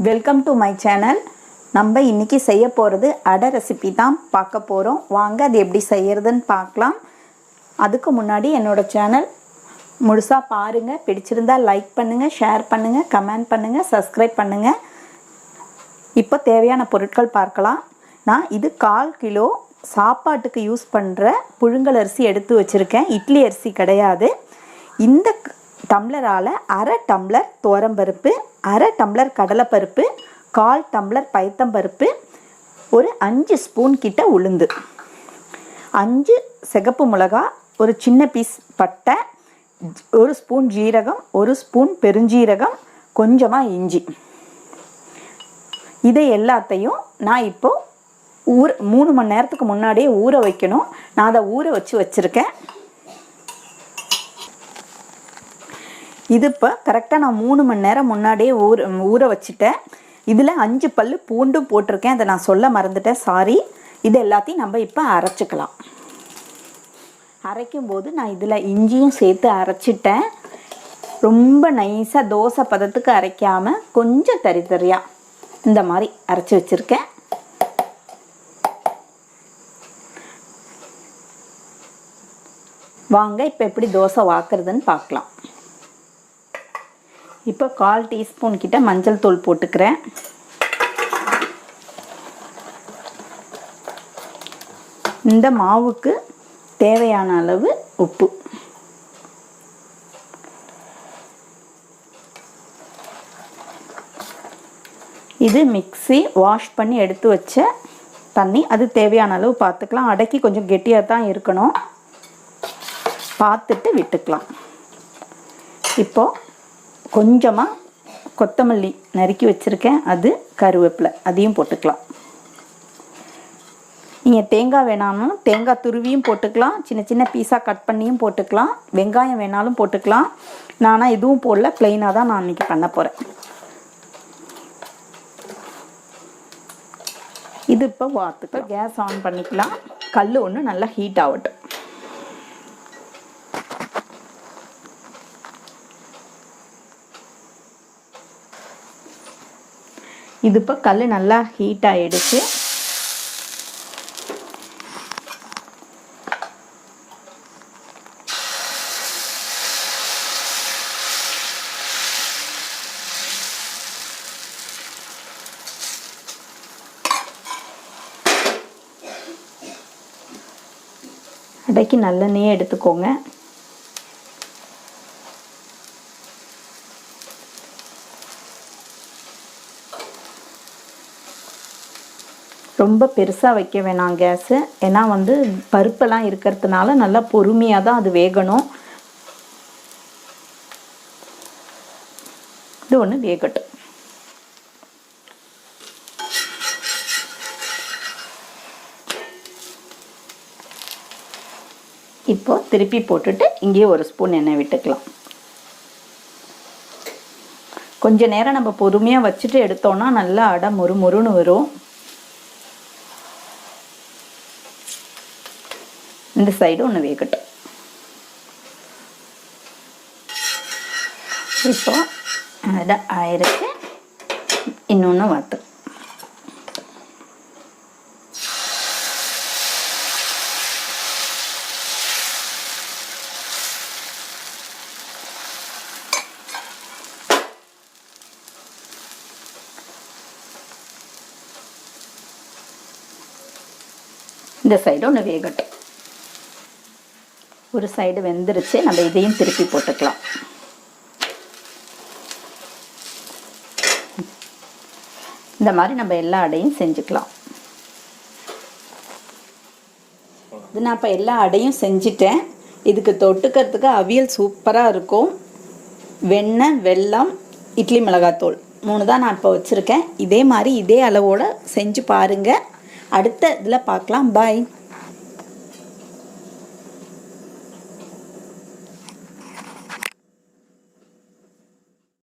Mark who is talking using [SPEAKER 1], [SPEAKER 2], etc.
[SPEAKER 1] Welcome to my channel. நம்ம இன்றைக்கி செய்ய போகிறது அடை ரெசிபி தான் பார்க்க போகிறோம். வாங்க அது எப்படி செய்கிறதுன்னு பார்க்கலாம். அதுக்கு முன்னாடி என்னோடய சேனல் முழுசாக பாருங்கள். பிடிச்சிருந்தால் லைக் பண்ணுங்கள், ஷேர் பண்ணுங்கள், கமெண்ட் பண்ணுங்கள், சப்ஸ்கிரைப் பண்ணுங்கள். இப்போ தேவையான பொருட்கள் பார்க்கலாம். நான் இது 1/4 கிலோ சாப்பாட்டுக்கு யூஸ் பண்ணுற புழுங்கல் அரிசி எடுத்து வச்சுருக்கேன். இட்லி அரிசி கிடையாது. இந்த டம்ளரால் 1/2 டம்ளர் துவரம்பருப்பு, 1/2 டம்ளர் கடலைப்பருப்பு, 1/4 டம்ளர் பயத்தம்பருப்பு, ஒரு 5 ஸ்பூன் கிட்ட உளுந்து, 5 சிகப்பு மிளகா, ஒரு சின்ன பீஸ் பட்டை, 1 ஸ்பூன் ஜீரகம், 1 ஸ்பூன் பெருஞ்சீரகம், கொஞ்சமாக இஞ்சி. இதை எல்லாத்தையும் நான் இப்போது 3 மணி நேரத்துக்கு முன்னாடியே ஊற வைக்கணும். நான் அதை ஊற வச்சுருக்கேன். இது இப்போ கரெக்டாக நான் 3 மணி நேரம் முன்னாடியே ஊற வச்சுட்டேன். இதில் 5 பல் பூண்டும் போட்டிருக்கேன். அதை நான் சொல்ல மறந்துட்டேன், சாரி. இது எல்லாத்தையும் நம்ம இப்போ அரைச்சிக்கலாம். அரைக்கும்போது நான் இதில் இஞ்சியும் சேர்த்து அரைச்சிட்டேன். ரொம்ப நைஸாக தோசை பதத்துக்கு அரைக்காமல் கொஞ்சம் தரி தரியாக இந்த மாதிரி அரைச்சி வச்சுருக்கேன். வாங்க இப்போ எப்படி தோசை வாக்குறதுன்னு பார்க்கலாம். இப்போ 1/4 டீஸ்பூன் கிட்ட மஞ்சள் தூள் போட்டுக்கிறேன். இந்த மாவுக்கு தேவையான அளவு உப்பு. இது மிக்ஸி வாஷ் பண்ணி எடுத்து வச்ச தண்ணி. அது தேவையான அளவு பார்த்துக்கலாம். அடக்கி கொஞ்சம் கெட்டியாக தான் இருக்கணும், பார்த்துட்டு விட்டுக்கலாம். இப்போது கொஞ்சமாக கொத்தமல்லி நறுக்கி வச்சுருக்கேன், அது கருவேப்பிலை, அதையும் போட்டுக்கலாம். நீங்கள் தேங்காய் வேணாலும் தேங்காய் துருவியும் போட்டுக்கலாம், சின்ன சின்ன பீஸாக கட் பண்ணியும் போட்டுக்கலாம், வெங்காயம் வேணாலும் போட்டுக்கலாம். நானாக எதுவும் போடல, ப்ளெயினாக தான் நான் இன்றைக்கி பண்ண போகிறேன். இது இப்போ வாத்துக்கலாம். கேஸ் ஆன் பண்ணிக்கலாம். கல் ஒன்று நல்லா ஹீட் ஆகட்டும். இது இப்போ கல் நல்லா ஹீட் ஆகிடுச்சு. அடைக்கு நல்லெண்ணெயே எடுத்துக்கோங்க. ரொம்ப பெருசாக வைக்க வேணாம் கேஸு. ஏன்னா பருப்பெல்லாம் இருக்கிறதுனால நல்லா பொறுமையாக தான் அது வேகணும். இது ஒன்று வேகட்டும். இப்போ திருப்பி போட்டுட்டு இங்கேயே 1 ஸ்பூன் எண்ணெய் விட்டுக்கலாம். கொஞ்ச நேரம் நம்ம பொறுமையாக வச்சுட்டு எடுத்தோன்னா நல்லா அடை மொறுன்னு வரும். இந்த சைடு ஒன்று வேகட்டும். இப்போ அடை ஆயிருக்கு. இன்னொன்று வாத்து. இந்த சைடு ஒன்று வேகட்டும். ஒரு சைடு வெந்துருச்சு. நம்ம இதையும் திருப்பி போட்டுக்கலாம். இந்த மாதிரி நம்ம எல்லா அடையும் செஞ்சுக்கலாம். இது நான் இப்போ எல்லா அடையும் செஞ்சிட்டேன். இதுக்கு தொட்டுக்கிறதுக்கு அவியல் சூப்பராக இருக்கும். வெண்ணெய், வெல்லம், இட்லி மிளகாத்தூள் 3 தான் நான் இப்போ வச்சுருக்கேன். இதே மாதிரி இதே அளவோடு செஞ்சு பாருங்கள். அடுத்த இதில் பார்க்கலாம். பாய்.